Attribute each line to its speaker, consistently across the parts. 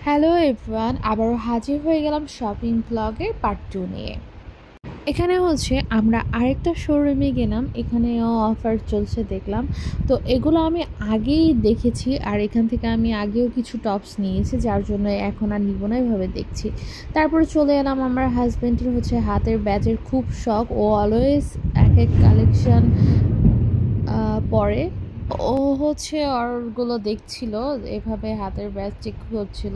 Speaker 1: Hello everyone, আবারও হাজির হয়ে গেলাম শপিং ব্লগের পার্ট 2 নিয়ে। এখানে হচ্ছে আমরা আরেকটা শোরুমে গেলাম, এখানেও অফার চলছে দেখলাম। তো এগুলো আমি আগেই দেখেছি আর এখান থেকে আমি আগেও কিছু টপস নিয়েছি, যার জন্য এখন আর নিব না, এভাবে দেখছি। তারপরে চলে এলাম, আমার হাজব্যান্ডের হচ্ছে হাতের ব্যাজের খুব শখ, ও অলওয়েজ এক এক কালেকশন পরে। ও হচ্ছে ওরগুলো দেখছিল, এভাবে হাতের ব্যাজ চেক করছিল,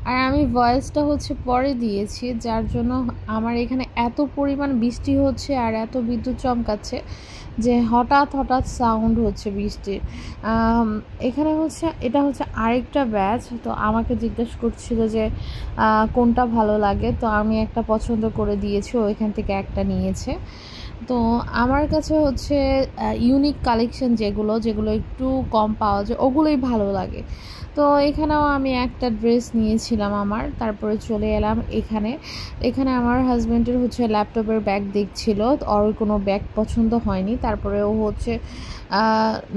Speaker 1: আর আমি ভয়েসটা হচ্ছে পরে দিয়েছি, যার জন্য আমার এখানে এত পরিমাণ বৃষ্টি হচ্ছে আর এত বিদ্যুৎ চমকাচ্ছে যে হঠাৎ হঠাৎ সাউন্ড হচ্ছে বৃষ্টির। এখানে হচ্ছে এটা হচ্ছে আরেকটা ব্যাজ, তো আমাকে জিজ্ঞেস করছিল যে কোনটা ভালো লাগে, তো আমি একটা পছন্দ করে দিয়েছি, ও এখান থেকে একটা নিয়েছে। তো আমার কাছে হচ্ছে ইউনিক কালেকশন যেগুলো যেগুলো একটু কম পাওয়া যায় ওগুলোই ভালো লাগে। তো এখানেও আমি একটা ড্রেস নিয়েছিলাম আমার, তারপরে চলে এলাম এখানে। এখানে আমার হাজব্যান্ডের হচ্ছে ল্যাপটপের ব্যাগ দেখছিল, ওর কোনো ব্যাগ পছন্দ হয়নি, তারপরে ও হচ্ছে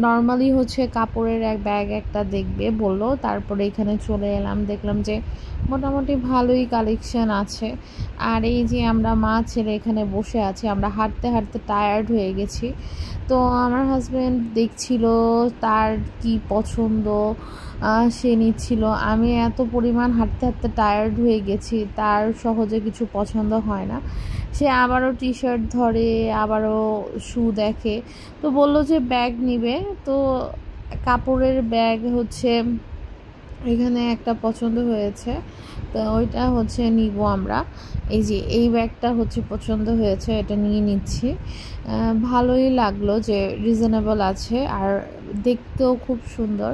Speaker 1: নর্মালি হচ্ছে কাপড়ের এক ব্যাগ একটা দেখবে বললো। তারপরে এখানে চলে এলাম, দেখলাম যে মোটামুটি ভালোই কালেকশন আছে। আর এই যে আমরা মা ছেলে এখানে বসে আছি, আমরা হাঁটতে হাঁটতে টায়ার্ড হয়ে গেছি। তো আমার হাজব্যান্ড দেখছিল তার কি পছন্দ, সে নিচ্ছিল। আমি এত পরিমাণ হাঁটতে হাঁটতে টায়ার্ড হয়ে গেছি, তার সহজে কিছু পছন্দ হয় না। সে আবারও টি শার্ট ধরে, আবারও শু দেখে, তো বলল যে ব্যাগ নিবে। তো কাপড়ের ব্যাগ হচ্ছে এখানে একটা পছন্দ হয়েছে, তো ওইটা হচ্ছে নিব আমরা। এই যে এই ব্যাগটা হচ্ছে পছন্দ হয়েছে, এটা নিয়ে নিচ্ছি। ভালোই লাগলো যে রিজনেবল আছে আর দেখতেও খুব সুন্দর।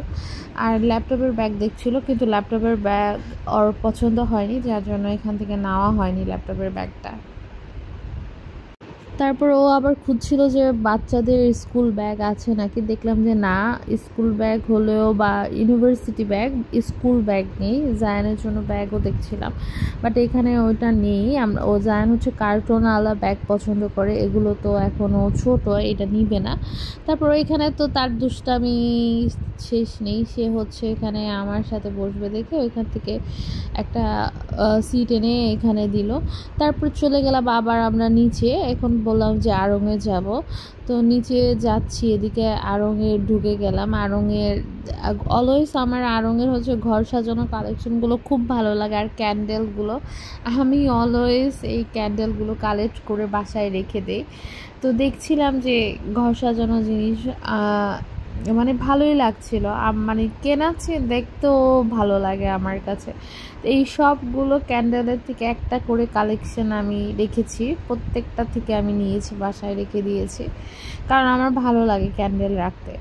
Speaker 1: আর ল্যাপটপের ব্যাগ দেখছিল, কিন্তু ল্যাপটপের ব্যাগ ওর পছন্দ হয়নি, যার জন্য এখান থেকে নেওয়া হয়নি ল্যাপটপের ব্যাগটা। তারপর ও আবার খুঁজছিল যে বাচ্চাদের স্কুল ব্যাগ আছে নাকি, দেখলাম যে না, স্কুল ব্যাগ হলেও বা ইউনিভার্সিটি ব্যাগ, স্কুল ব্যাগ নেই। জায়ানের জন্য ব্যাগও দেখছিলাম, বাট এখানে ওইটা নেই। ও জায়ান হচ্ছে কার্টুনওয়ালা ব্যাগ পছন্দ করে, এগুলো তো এখনও ছোট, এটা নিবে না। তারপর এখানে তো তার দুষ্টামি শেষ নেই, সে হচ্ছে এখানে আমার সাথে বসবে দেখে ওইখান থেকে একটা সিট এনে এখানে দিল। তারপর চলে গেলাম আবার আমরা নিচে, এখন বললাম যে আড়ংয়ে যাব। তো নিচে যাচ্ছি, এদিকে আড়ংয়ে ঢুকে গেলাম। আড়ংয়ের অলওয়েজ আমার আড়ংয়ের হচ্ছে ঘর সাজানো কালেকশনগুলো খুব ভালো লাগে, আর ক্যান্ডেলগুলো আমি অলওয়েজ এই ক্যান্ডেলগুলো কালেক্ট করে বাসায় রেখে দিই। তো দেখছিলাম যে ঘর সাজানো জিনিস মানে ভালোই লাগছিল, মানে কেনাচ্ছে দেখতেও ভালো লাগে আমার কাছে। এই সবগুলো ক্যান্ডেলের থেকে একটা করে কালেকশন আমি রেখেছি, প্রত্যেকটা থেকে আমি নিয়েছি, বাসায় রেখে দিয়েছি, কারণ আমার ভালো লাগে ক্যান্ডেল রাখতে।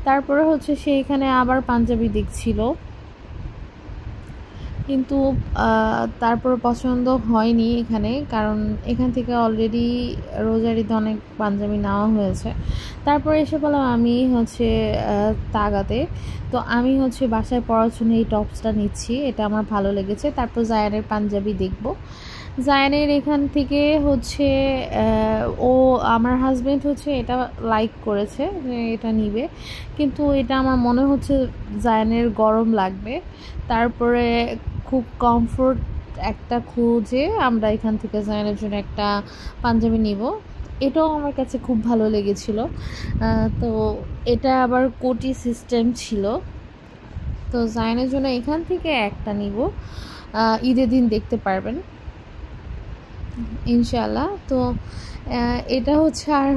Speaker 1: তারপরে হচ্ছে সে এখানে আবার পাঞ্জাবি দেখছিল, কিন্তু তারপর পছন্দ হয়নি এখানে, কারণ এখান থেকে অলরেডি রোজার ঈদে অনেক পাঞ্জাবি নেওয়া হয়েছে। তারপরে এসে বললাম আমি হচ্ছে তাগাতে, তো আমি হচ্ছে বাসায় পরার জন্য এই টপসটা নিচ্ছি, এটা আমার ভালো লেগেছে। তারপর জায়ানের পাঞ্জাবি দেখব। জায়ানের এখান থেকে হচ্ছে ও আমার হাজব্যান্ড হচ্ছে এটা লাইক করেছে যে এটা নিবে, কিন্তু এটা আমার মনে হচ্ছে জায়ানের গরম লাগবে। তারপরে খুব কমফোর্ট একটা খুঁজে আমরা এখান থেকে জায়ানের জন্য একটা পাঞ্জাবি নিব। এটাও আমার কাছে খুব ভালো লেগেছিল। তো এটা আবার কোটি সিস্টেম ছিল, তো জায়ানের জন্য এখান থেকে একটা নিব, ঈদের দিন দেখতে পারবেন ইনশাল্লাহ। তো এটা হচ্ছে আর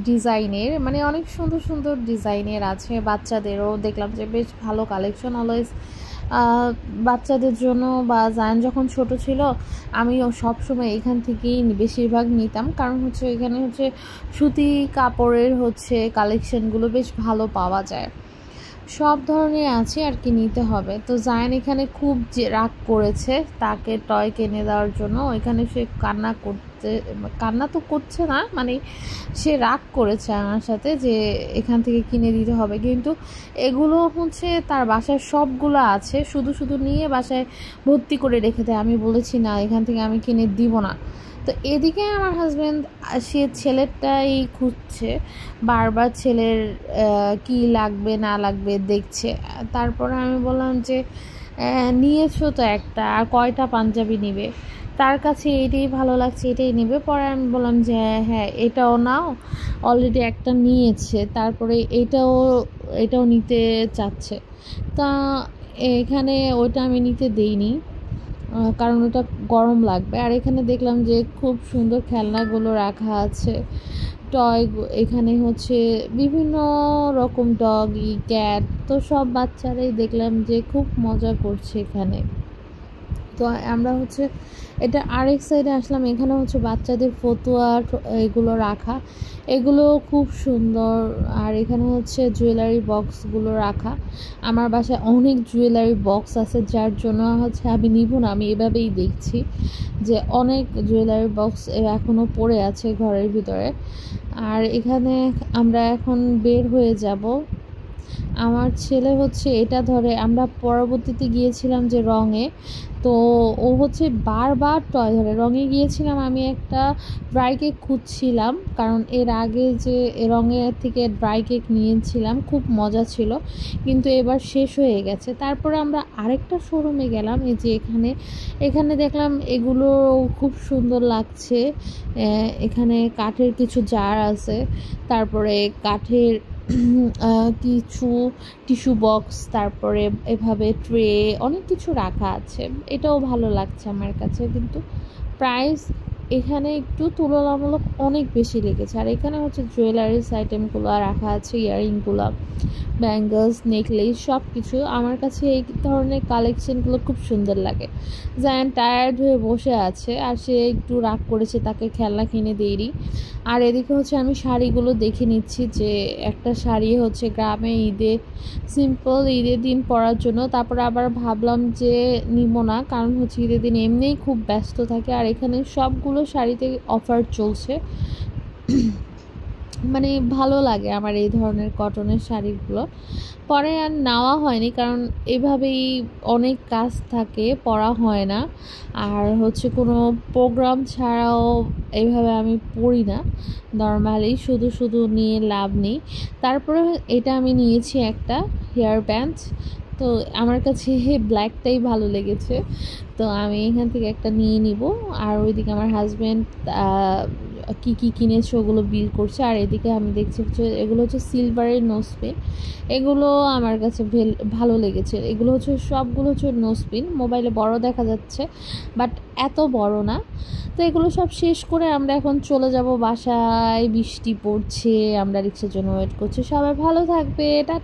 Speaker 1: ডিজাইনের, মানে অনেক সুন্দর সুন্দর ডিজাইনের আছে। বাচ্চাদেরও দেখলাম যে বেশ ভালো কালেকশন, অলওয়েজ বাচ্চাদের জন্য বা জায়ান যখন ছোট ছিল আমি সবসময় এখান থেকেই বেশিরভাগ নিতাম, কারণ হচ্ছে এখানে হচ্ছে সুতি কাপড়ের হচ্ছে কালেকশনগুলো বেশ ভালো পাওয়া যায়, সব ধরনের আছে আর কি, নিতে হবে। তো জায়ান এখানে খুব যে রাগ করেছে তাকে টয় কিনে দেওয়ার জন্য, ওইখানে সে কান্না তো করছে না, মানে সে রাগ করেছে আমার সাথে যে এখান থেকে কিনে দিতে হবে, কিন্তু এগুলো হচ্ছে তার বাসায় সবগুলো আছে, শুধু শুধু নিয়ে বাসায় ভর্তি করে রেখে দেয়। আমি বলেছি না, এখান থেকে আমি কিনে দিব না। তো এদিকে আমার হাজব্যান্ড সে ছেলেরটাই খুঁজছে, বারবার ছেলের কি লাগবে না লাগবে দেখছে। তারপরে আমি বললাম যে নিয়েছো তো একটা, আর কয়টা পাঞ্জাবি নিবে, তার কাছে এটাই ভালো লাগছে এটাই নেবে। পরে আমি বললাম যে হ্যাঁ এটাও নাও, অলরেডি একটা নিয়েছে, তারপরে এটাও নিতে চাচ্ছে। তা এখানে ওইটা আমি নিতে দেইনি, কারণ ওটা গরম লাগবে। আর এখানে দেখলাম যে খুব সুন্দর খেলনাগুলো রাখা আছে, টয়। এখানে হচ্ছে বিভিন্ন রকম ডগি ক্যাট, তো সব বাচ্চারাই দেখলাম যে খুব মজা করছে এখানে। তো আমরা হচ্ছে এটা আরেক সাইডে আসলাম, এখানে হচ্ছে বাচ্চাদের ফতুয়া এগুলো রাখা, এগুলো খুব সুন্দর। আর এখানে হচ্ছে জুয়েলারি বক্সগুলো রাখা। আমার বাসায় অনেক জুয়েলারি বক্স আছে, যার জন্য হচ্ছে আমি নিব না, আমি এভাবেই দেখছি যে অনেক জুয়েলারি বক্স এখনও পড়ে আছে ঘরের ভিতরে। আর এখানে আমরা এখন বের হয়ে যাব। আমার ছেলে হচ্ছে এটা ধরে, আমরা পরবর্তীতে গিয়েছিলাম যে রঙে, তো ও হচ্ছে বারবার টয় ধরে। রঙে গিয়েছিলাম, আমি একটা ড্রাই কেক খুঁজছিলাম, কারণ এর আগে যে রঙের থেকে ড্রাই কেক নিয়েছিলাম খুব মজা ছিল, কিন্তু এবার শেষ হয়ে গেছে। তারপরে আমরা আরেকটা শোরুমে গেলাম, এই যে এখানে দেখলাম এগুলো খুব সুন্দর লাগছে। এখানে কাঠের কিছু জার আছে, তারপরে কাঠের কিছু টিস্যু বক্স, তারপরে এভাবে ট্রে, অনেক কিছু রাখা আছে। এটাও ভালো লাগছে আমার কাছে, কিন্তু প্রাইস এখানে একটু তুলনামূলক অনেক বেশি লেগেছে। আর এখানে হচ্ছে জুয়েলারিস আইটেমগুলো রাখা আছে, ইয়াররিংগুলো, ব্যাঙ্গলস, নেকলেস, সব কিছু। আমার কাছে এই ধরনের কালেকশনগুলো খুব সুন্দর লাগে। জায়ান টায়ার্ড হয়ে বসে আছে, আর সে একটু রাগ করেছে, তাকে খেলনা কিনে দিইনি। আর এদিকে হচ্ছে আমি শাড়িগুলো দেখে নিচ্ছি, যে একটা শাড়ি হচ্ছে গ্রামে সিম্পল ঈদের দিন পরার জন্য। তারপরে আবার ভাবলাম যে নিব না, কারণ হচ্ছে ঈদের দিন এমনিই খুব ব্যস্ত থাকে। আর এখানে সবগুলো শাড়িতে অফার চলছে, মানে ভালো লাগে আমার এই ধরনের কটনের শাড়িগুলো। পরে আর নেওয়া হয়নি, কারণ এভাবেই অনেক কাজ থাকে, পরা হয় না। আর হচ্ছে কোনো প্রোগ্রাম ছাড়াও এইভাবে আমি পরি না, নর্মালি শুধু শুধু নিয়ে লাভ নেই। তারপরে এটা আমি নিয়েছি একটা হেয়ার ব্যান্ড, তো আমার কাছে ব্ল্যাকটাই ভালো লেগেছে, তো আমি এখান থেকে একটা নিয়ে নিব। আর ওইদিকে আমার হাজব্যান্ড কি কি কিনেছে ওগুলো বিল করছে। আর এদিকে আমি দেখছি হচ্ছে এগুলো হচ্ছে সিলভারের নোজপিন, এগুলো আমার কাছে ভালো লেগেছে। এগুলো হচ্ছে সবগুলো হচ্ছে নোজপিন, মোবাইলে বড় দেখা যাচ্ছে বাট এত বড় না। তো এগুলো সব শেষ করে আমরা এখন চলে যাব বাসায়। বৃষ্টি পড়ছে, আমরা রিক্সার জন্য ওয়েট করছি। সবাই ভালো থাকবে, টাটা।